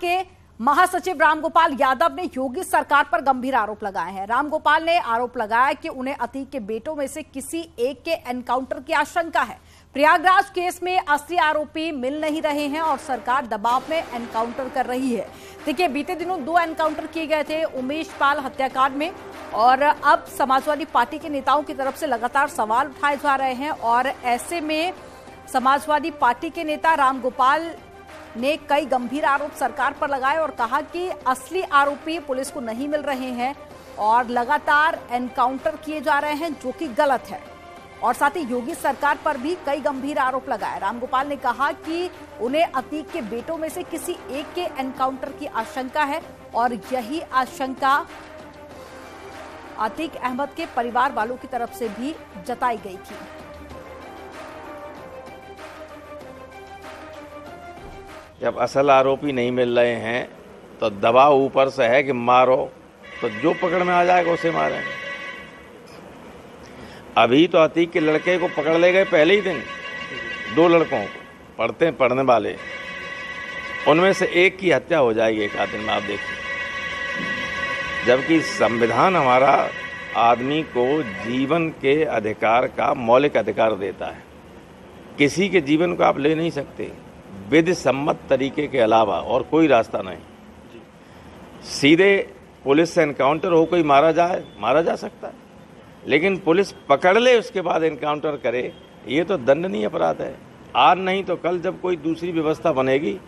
के महासचिव रामगोपाल यादव ने योगी सरकार पर गंभीर आरोप लगाए हैं। रामगोपाल ने आरोप लगाया कि उन्हें अतीक के बेटों में से किसी एक के एनकाउंटर की आशंका है। प्रयागराज केस में असली आरोपी मिल नहीं रहे हैं और सरकार दबाव में एनकाउंटर कर रही है। देखिए, बीते दिनों 2 एनकाउंटर किए गए थे उमेश पाल हत्याकांड में, और अब समाजवादी पार्टी के नेताओं की तरफ से लगातार सवाल उठाए जा रहे हैं। और ऐसे में समाजवादी पार्टी के नेता रामगोपाल ने कई गंभीर आरोप सरकार पर लगाए और कहा कि असली आरोपी पुलिस को नहीं मिल रहे हैं और लगातार एनकाउंटर किए जा रहे हैं, जो कि गलत है। और साथ ही योगी सरकार पर भी कई गंभीर आरोप लगाए। रामगोपाल ने कहा कि उन्हें अतीक के बेटों में से किसी एक के एनकाउंटर की आशंका है और यही आशंका अतीक अहमद के परिवार वालों की तरफ से भी जताई गई थी। जब असल आरोपी नहीं मिल रहे हैं तो दबाव ऊपर से है कि मारो, तो जो पकड़ में आ जाएगा उसे मारेंगे। अभी तो अतीक के लड़के को पकड़ ले गए पहले ही दिन, 2 लड़कों को पढ़ने वाले, उनमें से एक की हत्या हो जाएगी एक आध दिन में, आप देखिए। जबकि संविधान हमारा आदमी को जीवन के अधिकार का मौलिक अधिकार देता है। किसी के जीवन को आप ले नहीं सकते विधि सम्मत तरीके के अलावा, और कोई रास्ता नहीं। सीधे पुलिस से एनकाउंटर हो कोई मारा जा सकता है, लेकिन पुलिस पकड़ ले उसके बाद एनकाउंटर करे, ये तो दंडनीय अपराध है। आज नहीं तो कल जब कोई दूसरी व्यवस्था बनेगी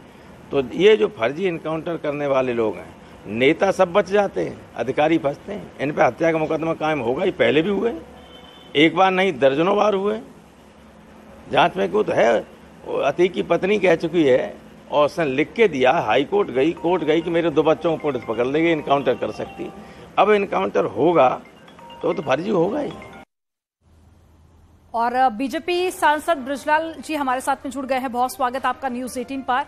तो ये जो फर्जी एनकाउंटर करने वाले लोग हैं, नेता सब बच जाते हैं, अधिकारी फंसते हैं। इन पे हत्या का मुकदमा कायम होगा ही, पहले भी हुए, एक बार नहीं दर्जनों बार हुए। जांच में कुछ है, अतीक की पत्नी कह चुकी है और उसने लिख के दिया, हाई कोर्ट गई कि मेरे 2 बच्चों को पुलिस पकड़ लेगी, इनकाउंटर कर सकती। अब इनकाउंटर होगा तो फर्जी होगा ही। और बीजेपी सांसद बृजलाल जी हमारे साथ में जुड़ गए हैं। बहुत स्वागत आपका न्यूज़ 18 पर।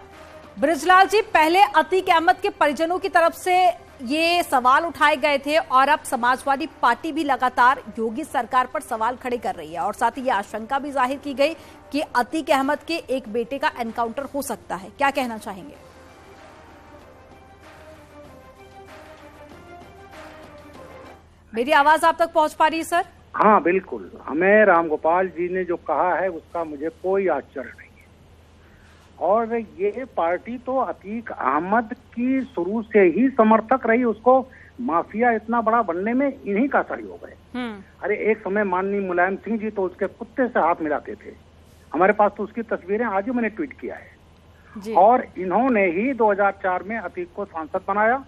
बृजलाल जी, पहले अतीक अहमद के परिजनों की तरफ से ये सवाल उठाए गए थे और अब समाजवादी पार्टी भी लगातार योगी सरकार पर सवाल खड़े कर रही है और साथ ही ये आशंका भी जाहिर की गई कि अतीक अहमद के एक बेटे का एनकाउंटर हो सकता है। क्या कहना चाहेंगे? मेरी आवाज आप तक पहुंच पा रही है सर? हाँ बिल्कुल, हमें रामगोपाल जी ने जो कहा है उसका मुझे कोई आश्चर्य नहीं है। और ये पार्टी तो अतीक अहमद की शुरू से ही समर्थक रही, उसको माफिया इतना बड़ा बनने में इन्हीं का सहयोग है। अरे एक समय माननीय मुलायम सिंह जी तो उसके कुत्ते से हाथ मिलाते थे, हमारे पास तो उसकी तस्वीरें आज ही मैंने ट्वीट किया है जी। और इन्होंने ही 2004 में अतीक को सांसद बनाया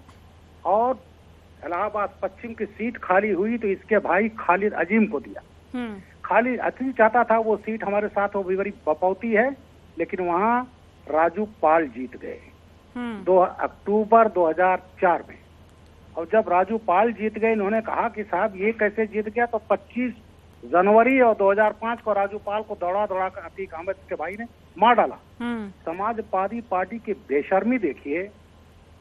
और इलाहाबाद पश्चिम की सीट खाली हुई तो इसके भाई खालिद अजीम को दिया। खालिद अजीम चाहता था वो सीट हमारे साथ, वो भी बड़ी बपौती है, लेकिन वहां राजू पाल जीत गए 2 अक्टूबर 2004 में। और जब राजू पाल जीत गए, इन्होंने कहा कि साहब ये कैसे जीत गया, तो 25 जनवरी और 2005 को राजू पाल को दौड़ा कर अतीक अहमद के भाई ने मार डाला। समाजवादी पार्टी की बेशर्मी देखिए,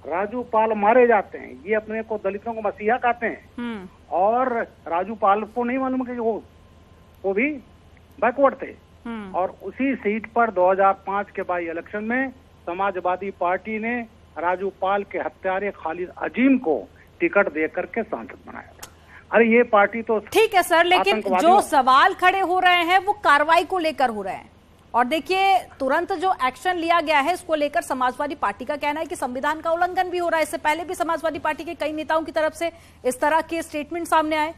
राजू पाल मारे जाते हैं, ये अपने को दलितों को मसीहा कहते हैं और राजू पाल को नहीं मालूम कि वो भी बैकवर्ड थे। और उसी सीट पर 2005 के बाई इलेक्शन में समाजवादी पार्टी ने राजू पाल के हत्यारे खालिद अजीम को टिकट देकर के सांसद बनाया था। अरे ये पार्टी तो ठीक है सर, लेकिन जो सवाल खड़े हो रहे हैं वो कार्रवाई को लेकर हो रहे हैं। और देखिए, तुरंत जो एक्शन लिया गया है इसको लेकर समाजवादी पार्टी का कहना है कि संविधान का उल्लंघन भी हो रहा है। इससे पहले भी समाजवादी पार्टी के कई नेताओं की तरफ से इस तरह के स्टेटमेंट सामने आए।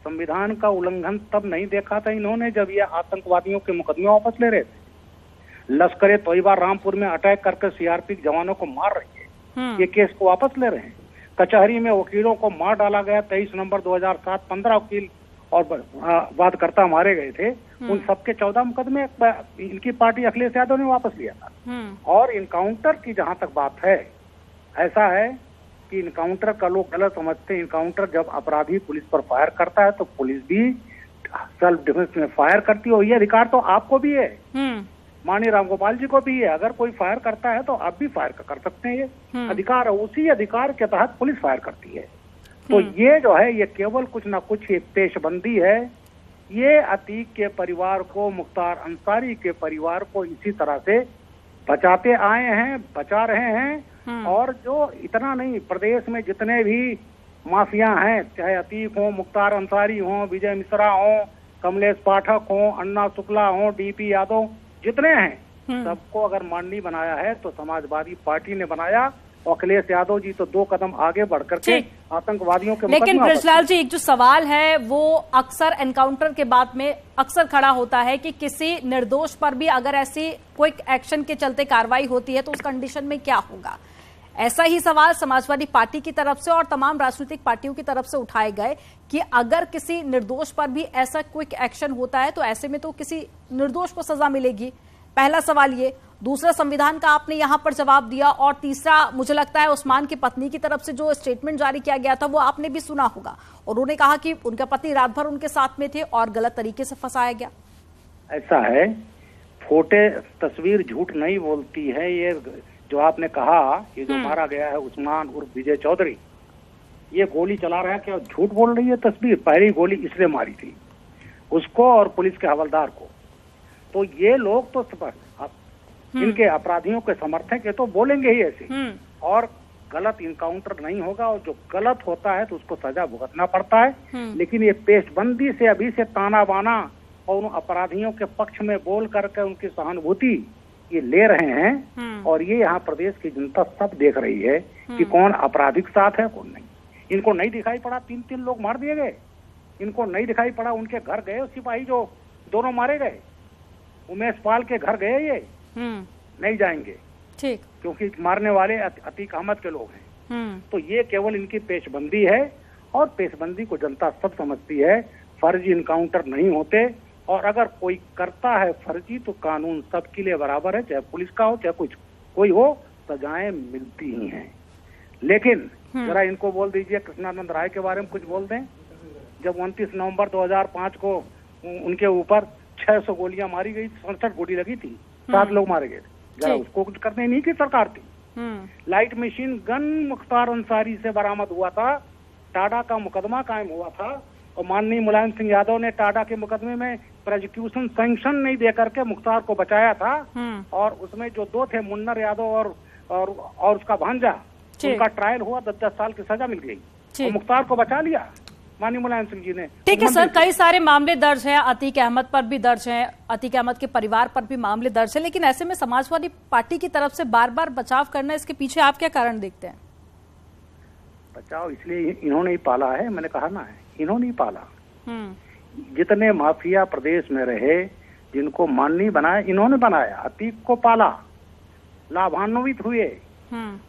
संविधान का उल्लंघन तब नहीं देखा था इन्होंने जब ये आतंकवादियों के मुकदमे वापस ले रहे थे। लश्कर तोयबा रामपुर में अटैक करके सीआरपी जवानों को मार रही है, ये केस को वापस ले रहे हैं। कचहरी में वकीलों को मार डाला गया, 23 नवंबर 2007 15 वकील और वादकर्ता मारे गए थे। उन सबके 14 मुकदमे इनकी पार्टी अखिलेश यादव ने वापस लिया था। और इनकाउंटर की जहां तक बात है, ऐसा है कि इनकाउंटर का लोग गलत समझते हैं। इनकाउंटर जब अपराधी पुलिस पर फायर करता है तो पुलिस भी सेल्फ डिफेंस में फायर करती है, और ये अधिकार तो आपको भी है, माननीय रामगोपाल जी को भी है। अगर कोई फायर करता है तो आप भी फायर कर सकते हैं, ये अधिकार है। उसी अधिकार के तहत पुलिस फायर करती है। तो ये जो है ये केवल कुछ ना कुछ एक पेशबंदी है। ये अतीक के परिवार को, मुख्तार अंसारी के परिवार को इसी तरह से बचाते आए हैं, बचा रहे हैं। और जो इतना नहीं, प्रदेश में जितने भी माफिया हैं, चाहे अतीक हो, मुख्तार अंसारी हो, विजय मिश्रा हो, कमलेश पाठक हो, अन्ना शुक्ला हो, डीपी यादव, जितने हैं सबको अगर माननीय बनाया है तो समाजवादी पार्टी ने बनाया। और अखिलेश यादव जी तो 2 कदम आगे बढ़ करके आतंकवादियों के। लेकिन बृजलाल जी, एक जो सवाल है वो अक्सर एनकाउंटर के बाद में अक्सर खड़ा होता है कि किसी निर्दोष पर भी अगर ऐसी क्विक एक्शन के चलते कार्रवाई होती है तो उस कंडीशन में क्या होगा। ऐसा ही सवाल समाजवादी पार्टी की तरफ से और तमाम राजनीतिक पार्टियों की तरफ से उठाए गए कि अगर किसी निर्दोष पर भी ऐसा क्विक एक्शन होता है तो ऐसे में तो किसी निर्दोष को सजा मिलेगी। पहला सवाल ये। दूसरा, संविधान का आपने यहां पर जवाब दिया। और तीसरा, मुझे लगता है उस्मान की पत्नी की तरफ से जो स्टेटमेंट जारी किया गया था वो आपने भी सुना होगा। और उन्होंने कहा कि उनका पति रात भर उनके साथ में थे और गलत तरीके से फंसाया गया। ऐसा है, फोटे तस्वीर झूठ नहीं बोलती है। ये जो आपने कहा, ये जो मारा गया है उस्मान उर्फ विजय चौधरी, ये गोली चला रहा है, क्या झूठ बोल रही है तस्वीर? पहली गोली इसने मारी थी उसको और पुलिस के हवलदार को। तो ये लोग तो इनके अपराधियों के समर्थक है तो बोलेंगे ही ऐसे। और गलत इनकाउंटर नहीं होगा, और जो गलत होता है तो उसको सजा भुगतना पड़ता है। लेकिन ये पेशबंदी से अभी से ताना बाना और उन अपराधियों के पक्ष में बोल करके उनकी सहानुभूति ये ले रहे हैं। और ये यहाँ प्रदेश की जनता सब देख रही है कि कौन आपराधिक साथ है कौन नहीं। इनको नहीं दिखाई पड़ा 3 लोग मार दिए गए, इनको नहीं दिखाई पड़ा उनके घर गए सिपाही जो दोनों मारे गए, उमेश पाल के घर गए ये नहीं जाएंगे, ठीक, क्योंकि मारने वाले अतीक अहमद के लोग हैं। तो ये केवल इनकी पेशबंदी है और पेशबंदी को जनता सब समझती है। फर्जी इनकाउंटर नहीं होते, और अगर कोई करता है फर्जी तो कानून सबके लिए बराबर है, चाहे पुलिस का हो चाहे कोई हो, सजाएं मिलती ही हैं। लेकिन जरा इनको बोल दीजिए कृष्णानंद राय के बारे में कुछ बोल दें। जब 29 नवंबर 2005 को उनके ऊपर 600 गोलियां मारी गई, 67 गोली लगी थी, 7 लोग मारे गए, जरा उसको कुछ करने नहीं की सरकार थी। Light machine gun Mukhtar Ansari से बरामद हुआ था, टाडा का मुकदमा कायम हुआ था, और माननीय मुलायम सिंह यादव ने टाडा के मुकदमे में प्रोसिक्यूशन सैंक्शन नहीं दे करके मुख्तार को बचाया था। और उसमें जो 2 थे, मुन्नर यादव और उसका भांजा, उनका ट्रायल हुआ, 10 साल की सजा मिल गई, और मुख्तार को बचा लिया माननीय मुलायम सिंह जी ने। ठीक है सर, कई सारे मामले दर्ज हैं, अतीक अहमद पर भी दर्ज हैं, अतीक अहमद के परिवार पर भी मामले दर्ज है, लेकिन ऐसे में समाजवादी पार्टी की तरफ से बार बार बचाव करना, इसके पीछे आप क्या कारण देखते हैं? बचाव इसलिए इन्होंने ही पाला है, मैंने कहा ना, है इन्होंने ही पाला। जितने माफिया प्रदेश में रहे, जिनको माननीय बनाया, इन्होंने बनाया, अतीक को पाला, लाभान्वित हुए।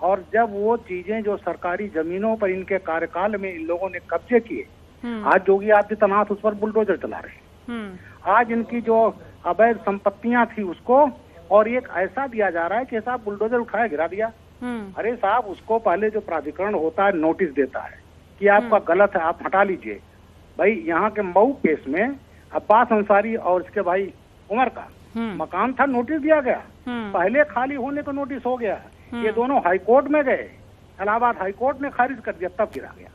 और जब वो चीजें जो सरकारी जमीनों पर इनके कार्यकाल में इन लोगों ने कब्जे किए, आज योगी आदित्यनाथ उस पर बुलडोजर चला रहे। आज इनकी जो अवैध संपत्तियां थी उसको, और एक ऐसा दिया जा रहा है कि साहब बुलडोजर उठाया गिरा दिया। अरे साहब, उसको पहले जो प्राधिकरण होता है नोटिस देता है कि आपका गलत है, आप हटा लीजिए। भाई यहाँ के मऊ केस में अब्बास अंसारी और इसके भाई उमर का मकान था, नोटिस दिया गया, पहले खाली होने का नोटिस हो गया। ये दोनों हाईकोर्ट में गए, इलाहाबाद हाईकोर्ट ने खारिज कर दिया, तब गिरा गया।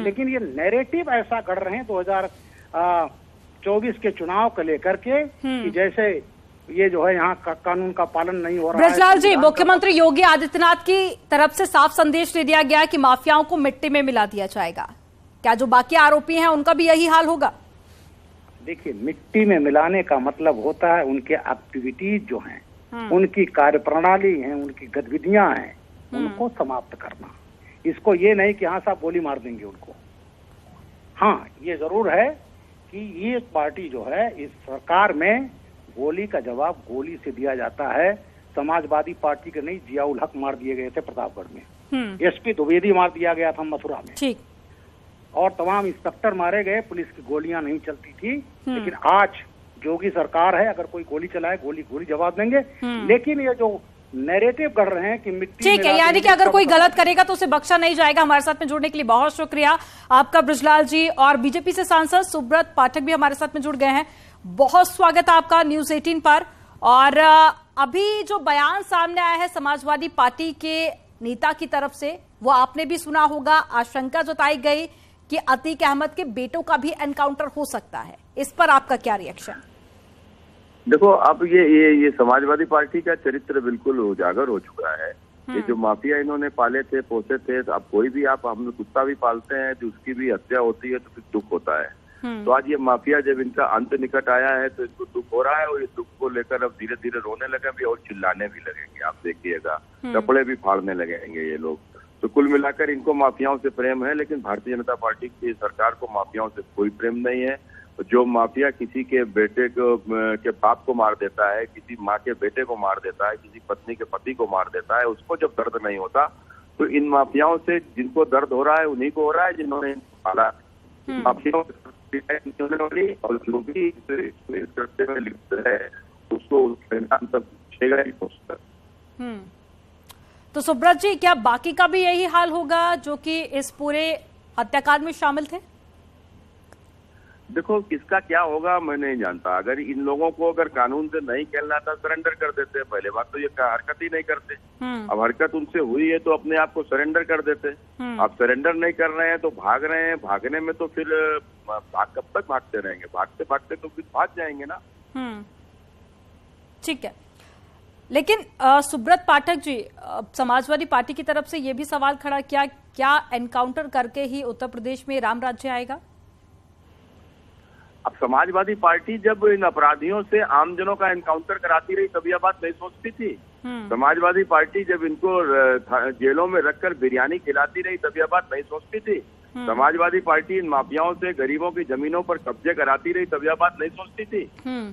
लेकिन ये नैरेटिव ऐसा कर रहे हैं 2024 के चुनाव को लेकर के कि जैसे ये जो है यहाँ का कानून का पालन नहीं हो रहा है। बृजलाल जी, मुख्यमंत्री योगी आदित्यनाथ की तरफ से साफ संदेश दे दिया गया कि माफियाओं को मिट्टी में मिला दिया जाएगा। क्या जो बाकी आरोपी हैं उनका भी यही हाल होगा? देखिए, मिट्टी में मिलाने का मतलब होता है उनके एक्टिविटीज जो हैं, उनकी कार्यप्रणाली है, उनकी गतिविधियां हैं, उनको समाप्त करना। इसको ये नहीं कि हाँ साहब गोली मार देंगे उनको। हाँ, ये जरूर है कि ये पार्टी जो है, इस सरकार में गोली का जवाब गोली से दिया जाता है। समाजवादी पार्टी के नहीं, जियाउल हक मार दिए गए थे प्रतापगढ़ में, एसपी द्विवेदी मार दिया गया था मथुरा में, ठीक, और तमाम इंस्पेक्टर मारे गए, पुलिस की गोलियां नहीं चलती थी। लेकिन आज योगी सरकार है, अगर कोई गोली चलाए गोली जवाब देंगे। लेकिन ये जो नैरेटिव कर रहे हैं कि मिट्टी, ठीक है, यानी कि अगर कोई गलत करेगा तो उसे बख्शा नहीं जाएगा। हमारे साथ में जुड़ने के लिए बहुत शुक्रिया आपका बृजलाल जी। और बीजेपी से सांसद सुब्रत पाठक भी हमारे साथ में जुड़ गए हैं। बहुत स्वागत है आपका न्यूज 18 पर। और अभी जो बयान सामने आया है समाजवादी पार्टी के नेता की तरफ से, वो आपने भी सुना होगा। आशंका जताई गई कि अतीक अहमद के बेटों का भी एनकाउंटर हो सकता है, इस पर आपका क्या रिएक्शन? देखो, अब ये समाजवादी पार्टी का चरित्र बिल्कुल उजागर हो चुका है। ये जो माफिया इन्होंने पाले थे, पोसे थे, तो अब कोई भी हम लोग कुत्ता भी पालते हैं तो उसकी भी हत्या होती है तो फिर दुख होता है। तो आज ये माफिया जब इनका अंत निकट आया है तो इनको दुख हो रहा है, और इस दुख को लेकर अब धीरे धीरे रोने लगे भी और चिल्लाने भी लगेंगे। आप देखिएगा कपड़े भी फाड़ने लगेंगे ये लोग। तो कुल मिलाकर इनको माफियाओं से प्रेम है, लेकिन भारतीय जनता पार्टी की सरकार को माफियाओं से कोई प्रेम नहीं है। जो माफिया किसी के बेटे के बाप को मार देता है, किसी माँ के बेटे को मार देता है, किसी पत्नी के पति को मार देता है, उसको जब दर्द नहीं होता, तो इन माफियाओं से जिनको दर्द हो रहा है उन्हीं को हो रहा है जिन्होंने पाला। माफियाओं और जो भी करते हुए लिखते है उसको ही पहुंचता। तो सुब्रत जी, क्या बाकी का भी यही हाल होगा जो कि इस पूरे हत्याकांड में शामिल थे? देखो, किसका क्या होगा मैं नहीं जानता। अगर इन लोगों को अगर कानून से नहीं खेलना था, सरेंडर कर देते। पहले बात तो ये हरकत ही नहीं करते। अब हरकत उनसे हुई है तो अपने आप को सरेंडर कर देते। अब सरेंडर नहीं कर रहे हैं तो भाग रहे हैं। भागने में तो फिर कब तक भागते रहेंगे? भागते भागते तो फिर भाग जाएंगे ना। ठीक है, लेकिन सुब्रत पाठक जी, समाजवादी पार्टी की तरफ से ये भी सवाल खड़ा किया, क्या एनकाउंटर करके ही उत्तर प्रदेश में राम राज्य आएगा? अब समाजवादी पार्टी जब इन अपराधियों से आमजनों का एनकाउंटर कराती रही तब यह बात नहीं सोचती थी। समाजवादी पार्टी जब इनको जेलों में रखकर बिरयानी खिलाती रही तब यह बात नहीं सोचती थी। समाजवादी पार्टी इन माफियाओं से गरीबों की जमीनों पर कब्जे कराती रही तब यह बात नहीं सोचती थी।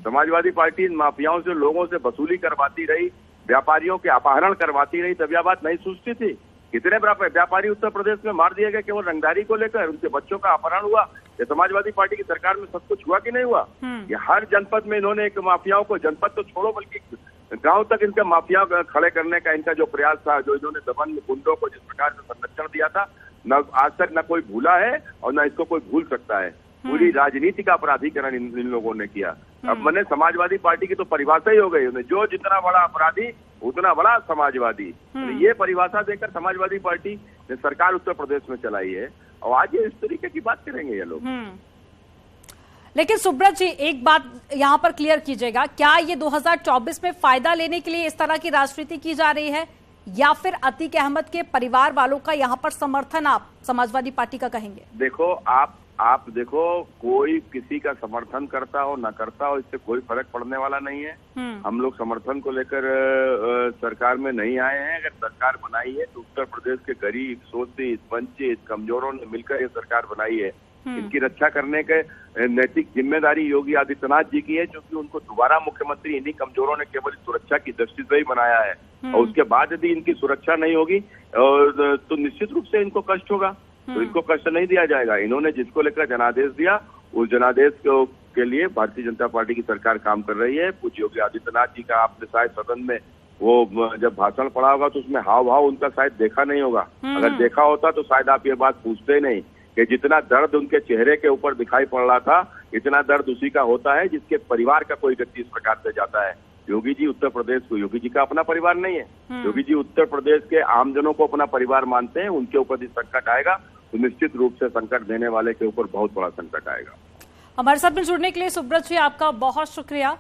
समाजवादी पार्टी इन माफियाओं से लोगों से वसूली करवाती रही, व्यापारियों के अपहरण करवाती रही तब यह बात नहीं सोचती थी। कितने व्यापारी उत्तर प्रदेश में मार दिए गए केवल रंगदारी को लेकर, उनके बच्चों का अपहरण हुआ। ये समाजवादी पार्टी की सरकार में सब कुछ हुआ कि नहीं हुआ? ये हर जनपद में इन्होंने एक माफियाओं को, जनपद तो छोड़ो बल्कि गांव तक इनका माफिया खड़े करने का इनका जो प्रयास था, जो इन्होंने दमन गुंडों को जिस प्रकार से संरक्षण दिया था, न आज तक न कोई भूला है और न इसको कोई भूल सकता है। पूरी राजनीति का अपराधीकरण इन लोगों ने किया। अब मैंने समाजवादी पार्टी की तो परिभाषा ही हो गई, जो जितना बड़ा अपराधी उतना बड़ा समाजवादी। तो ये परिभाषा देकर समाजवादी पार्टी ने सरकार उत्तर प्रदेश में चलाई है और आज ये इस तरीके की बात करेंगे ये लोग। लेकिन सुब्रत जी, एक बात यहाँ पर क्लियर कीजिएगा, क्या ये 2024 में फायदा लेने के लिए इस तरह की राजनीति की जा रही है, या फिर अतीक अहमद के परिवार वालों का यहाँ पर समर्थन आप समाजवादी पार्टी का कहेंगे? देखो, आप देखो, कोई किसी का समर्थन करता हो ना करता हो, इससे कोई फर्क पड़ने वाला नहीं है। हम लोग समर्थन को लेकर सरकार में नहीं आए हैं। अगर सरकार बनाई है तो उत्तर प्रदेश के गरीब, शोषित, वंचित, कमजोरों ने मिलकर ये सरकार बनाई है। इनकी रक्षा करने के नैतिक जिम्मेदारी योगी आदित्यनाथ जी की है, क्योंकि उनको दोबारा मुख्यमंत्री इन्हीं कमजोरों ने केवल सुरक्षा की दृष्टि से ही बनाया है। और उसके बाद यदि इनकी सुरक्षा नहीं होगी तो निश्चित रूप से इनको कष्ट होगा। तो इनको कष्ट नहीं दिया जाएगा। इन्होंने जिसको लेकर जनादेश दिया, उस जनादेश के लिए भारतीय जनता पार्टी की सरकार काम कर रही है। पूज्य योगी आदित्यनाथ जी का आपने शायद सदन में वो जब भाषण पढ़ा होगा तो उसमें हाव भाव उनका शायद देखा नहीं होगा। अगर देखा होता तो शायद आप ये बात पूछते नहीं कि जितना दर्द उनके चेहरे के ऊपर दिखाई पड़ रहा था, इतना दर्द उसी का होता है जिसके परिवार का कोई व्यक्ति इस प्रकार से जाता है। योगी जी उत्तर प्रदेश को, योगी जी का अपना परिवार नहीं है। योगी जी उत्तर प्रदेश के आमजनों को अपना परिवार मानते हैं। उनके ऊपर यदि संकट आएगा तो निश्चित रूप से संकट देने वाले के ऊपर बहुत बड़ा संकट आएगा। हमारे साथ में जुड़ने के लिए सुब्रत जी, आपका बहुत शुक्रिया।